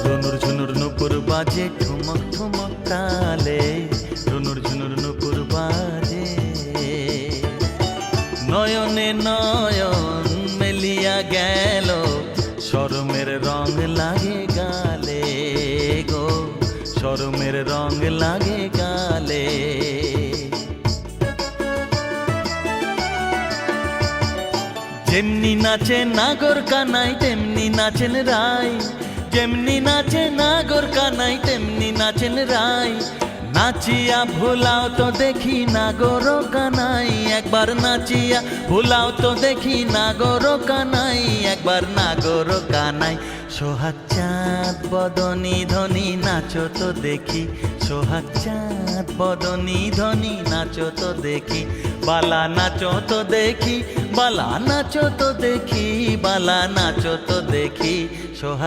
রুনুর ঝুনুর নুপুর বাজে ঠুমক ঠুমক তালে, রুনুর ঝুনুর নুপুর বাজে। নয়নে নয়ন মেলিয়া গেল, শরমের রং লাগে গালে গো, শরমের রং লাগে গালে। যেমনি নাচে নাগর কানাই তেমনি নাচেন রাই, যেমনি নাচে নাগর কানাই তেমনি নাচেন রাই। নাচিয়া ভুলাও তো দেখি নাগর কানাই, একবার নাচিয়া ভুলাও তো দেখি নাগর কানাই, একবার নাগর কানাই। সোহাগ চাঁদ বদনী ধ্বনি নাচো তো দেখি, সোহাগ চাঁদ বদনী ধ্বনি নাচো তো দেখি। বালা নাচো তো দেখি, বালা নাচো তো দেখি, বালা নাচো তো দেখি। সোহাগ